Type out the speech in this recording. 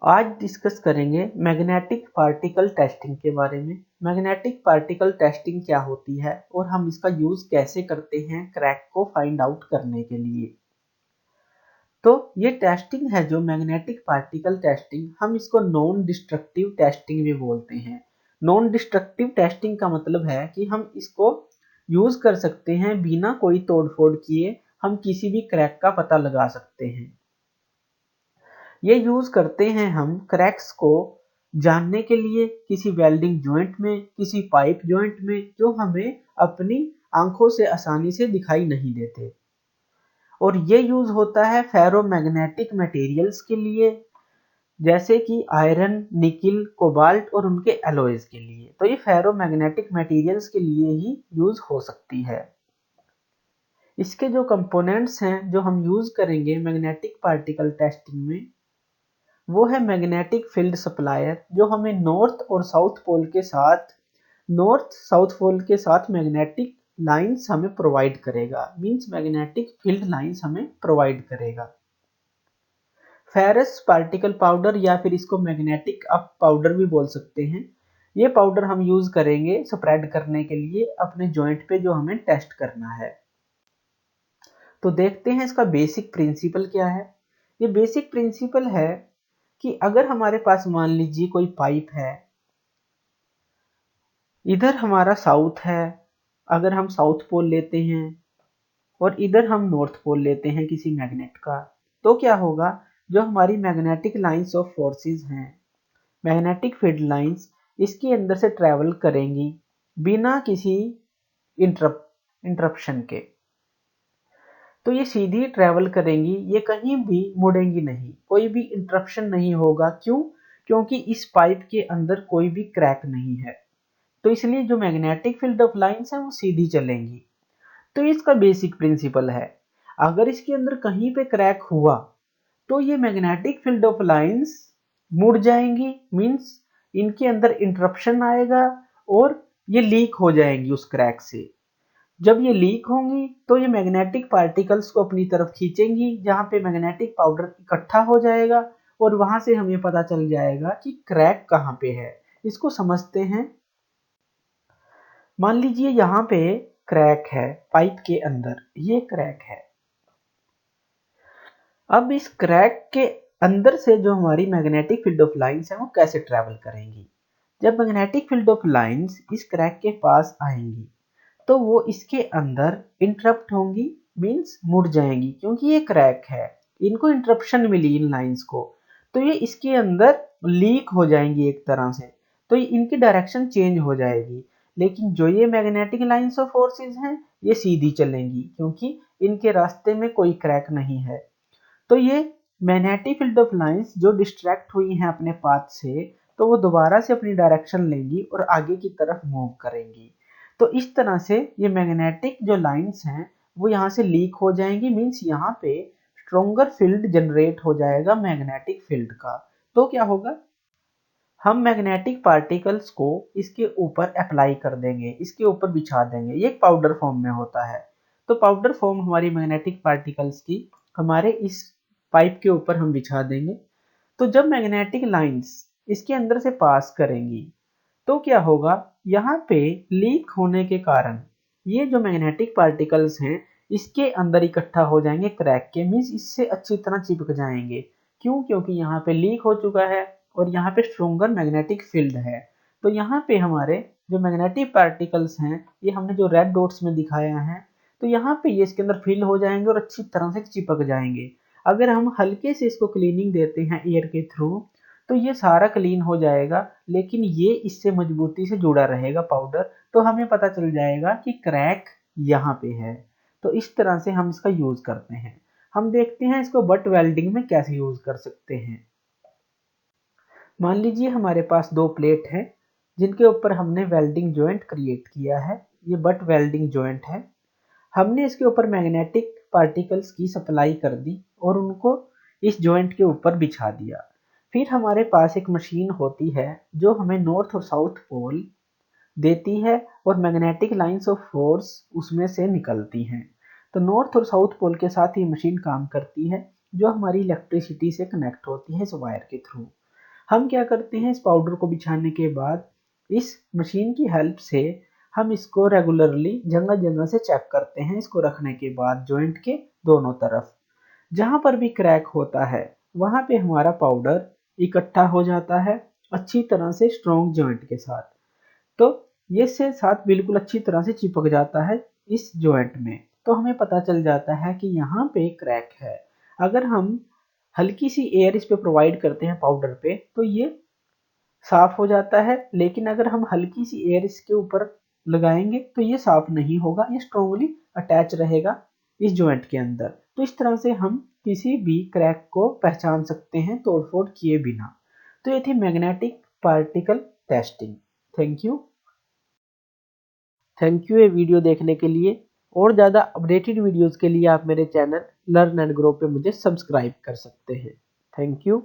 आज डिस्कस करेंगे magnetic particle testing के बारे में। मैग्नेटिक पार्टिकल टेस्टिंग क्या होती है और हम इसका यूज कैसे करते हैं क्रैक को फाइंड आउट करने के लिए। तो ये टेस्टिंग है जो मैग्नेटिक पार्टिकल टेस्टिंग, हम इसको नॉन डिस्ट्रक्टिव टेस्टिंग भी बोलते हैं। नॉन डिस्ट्रक्टिव टेस्टिंग का मतलब है कि हम इसको यूज कर सकते हैं बिना कोई तोड़फोड़ किए, हम किसी भी क्रैक का पता लगा सकते हैं। ये यूज करते हैं हम क्रैक्स को जानने के लिए किसी वेल्डिंग जॉइंट में, किसी पाइप जॉइंट में जो हमें अपनी आंखों से आसानी से दिखाई नहीं देते। और ये यूज होता है फेरोमैग्नेटिक मटेरियल्स के लिए, जैसे कि आयरन, निकिल, कोबाल्ट और उनके एलॉयज के लिए। तो ये फेरोमैग्नेटिक मटेरियल्स के लिए ही यूज हो सकती है। इसके जो कंपोनेंट्स हैं जो हम यूज करेंगे मैग्नेटिक पार्टिकल टेस्टिंग में, वो है मैग्नेटिक फील्ड सप्लायर, जो हमें नॉर्थ साउथ पोल के साथ मैग्नेटिक लाइंस हमें प्रोवाइड करेगा, मींस मैग्नेटिक फील्ड लाइंस हमें प्रोवाइड करेगा। फेरस पार्टिकल पाउडर या फिर इसको मैग्नेटिक अप पाउडर भी बोल सकते हैं। ये पाउडर हम यूज करेंगे स्प्रेड करने के लिए अपने जॉइंट पे जो हमें टेस्ट करना है। तो देखते हैं इसका बेसिक प्रिंसिपल क्या है। ये बेसिक प्रिंसिपल है कि अगर हमारे पास मान लीजिए कोई पाइप है, इधर हमारा साउथ है, अगर हम साउथ पोल लेते हैं और इधर हम नॉर्थ पोल लेते हैं किसी मैग्नेट का, तो क्या होगा, जो हमारी मैग्नेटिक लाइंस ऑफ फोर्सेस हैं, मैग्नेटिक फील्ड लाइंस, इसके अंदर से ट्रेवल करेंगी बिना किसी इंटरप्शन के। तो ये सीधी ट्रेवल करेंगी, ये कहीं भी मुड़ेंगी नहीं, कोई भी इंटरप्शन नहीं होगा। क्यों? क्योंकि इस पाइप के अंदर कोई भी क्रैक नहीं है, तो इसलिए जो मैग्नेटिक फील्ड ऑफ लाइंस है वो सीधी चलेंगी। तो इसका बेसिक प्रिंसिपल है, अगर इसके अंदर कहीं पे क्रैक हुआ तो ये मैग्नेटिक फील्ड ऑफ लाइंस मुड़ जाएंगी, मींस इनके अंदर इंटरप्शन आएगा और ये लीक हो जाएंगी उस क्रैक से। जब ये लीक होंगी तो ये मैग्नेटिक पार्टिकल्स को अपनी तरफ खींचेंगी, जहां पे मैग्नेटिक पाउडर इकट्ठा हो जाएगा और वहां से हमें पता चल जाएगा कि क्रैक कहां पे है। इसको समझते हैं। मान लीजिए यहाँ पे क्रैक है पाइप के अंदर, ये क्रैक है। अब इस क्रैक के अंदर से जो हमारी मैग्नेटिक फील्ड ऑफ लाइंस है वो कैसे ट्रेवल करेंगी। जब मैग्नेटिक फील्ड ऑफ लाइंस इस क्रैक के पास आएंगी तो वो इसके अंदर इंटरप्ट होंगी, मींस मुड़ जाएंगी, क्योंकि ये क्रैक है, इनको इंटरप्शन मिली इन लाइंस को, तो ये इसके अंदर लीक हो जाएंगी एक तरह से, तो इनकी डायरेक्शन चेंज हो जाएगी। लेकिन जो ये मैग्नेटिक लाइंस ऑफ फोर्सेस हैं ये सीधी चलेंगी, क्योंकि इनके रास्ते में कोई क्रैक नहीं है। तो ये मैग्नेटिक फील्ड ऑफ लाइंस जो डिस्ट्रैक्ट हुई हैं अपने पाथ से, तो वो दोबारा से अपनी डायरेक्शन लेंगी और आगे की तरफ मूव करेंगी। तो इस तरह से ये मैग्नेटिक जो लाइंस हैं वो यहाँ से लीक हो जाएंगी, मींस यहाँ पे स्ट्रोंगर फील्ड जनरेट हो जाएगा मैग्नेटिक फील्ड का। तो क्या होगा, हम मैग्नेटिक पार्टिकल्स को इसके ऊपर अप्लाई कर देंगे, इसके ऊपर बिछा देंगे। ये एक पाउडर फॉर्म में होता है। तो पाउडर फॉर्म हमारी मैग्नेटिक पार्टिकल्स की हमारे इस पाइप के ऊपर हम बिछा देंगे। तो जब मैग्नेटिक लाइंस इसके अंदर से पास करेंगी तो क्या होगा, यहाँ पे लीक होने के कारण ये जो मैग्नेटिक पार्टिकल्स हैं इसके अंदर इकट्ठा हो जाएंगे क्रैक के, मींस इससे अच्छी तरह चिपक जाएंगे। क्यों? क्योंकि यहाँ पे लीक हो चुका है और यहाँ पे स्ट्रोंगर मैग्नेटिक फील्ड है। तो यहाँ पे हमारे जो मैग्नेटिक पार्टिकल्स हैं, ये हमने जो रेड डॉट्स में दिखाया है, तो यहाँ पे ये इसके अंदर फिल हो जाएंगे और अच्छी तरह से चिपक जाएंगे। अगर हम हल्के से इसको क्लीनिंग देते हैं एयर के थ्रू तो ये सारा क्लीन हो जाएगा, लेकिन ये इससे मजबूती से जुड़ा रहेगा पाउडर, तो हमें पता चल जाएगा कि क्रैक यहाँ पे है। तो इस तरह से हम इसका यूज करते हैं। हम देखते हैं इसको बट वेल्डिंग में कैसे यूज कर सकते हैं। मान लीजिए हमारे पास दो प्लेट हैं जिनके ऊपर हमने वेल्डिंग जॉइंट क्रिएट किया है। ये बट वेल्डिंग जॉइंट है। हमने इसके ऊपर मैग्नेटिक पार्टिकल्स की सप्लाई कर दी और उनको इस जॉइंट के ऊपर बिछा दिया। फिर हमारे पास एक मशीन होती है जो हमें नॉर्थ और साउथ पोल देती है और मैग्नेटिक लाइंस ऑफ फोर्स उसमें से निकलती हैं। तो नॉर्थ और साउथ पोल के साथ ये मशीन काम करती है, जो हमारी इलेक्ट्रिसिटी से कनेक्ट होती है इस वायर के थ्रू। हम क्या करते हैं, इस पाउडर को बिछाने के बाद इस मशीन की हेल्प से हम इसको रेगुलरली जगह जगह से चेक करते हैं। इसको रखने के बाद जॉइंट के दोनों तरफ जहां पर भी क्रैक होता है वहां पे हमारा पाउडर इकट्ठा हो जाता है अच्छी तरह से स्ट्रॉन्ग जॉइंट के साथ। तो ये से साथ बिल्कुल अच्छी तरह से चिपक जाता है इस जॉइंट में। तो हमें पता चल जाता है कि यहाँ पे क्रैक है। अगर हम हल्की सी एयर इस पे प्रोवाइड करते हैं पाउडर पे तो ये साफ हो जाता है, लेकिन अगर हम हल्की सी एयर इसके ऊपर लगाएंगे तो ये साफ नहीं होगा, ये स्ट्रॉन्गली अटैच रहेगा इस जॉइंट के अंदर। तो इस तरह से हम किसी भी क्रैक को पहचान सकते हैं तोड़फोड़ किए बिना। तो ये थी magnetic particle testing. Thank you. Thank you ये वीडियो देखने के लिए। और ज़्यादा अपडेटेड वीडियोस के लिए आप मेरे चैनल लर्न एंड ग्रो पे मुझे सब्सक्राइब कर सकते हैं। Thank you.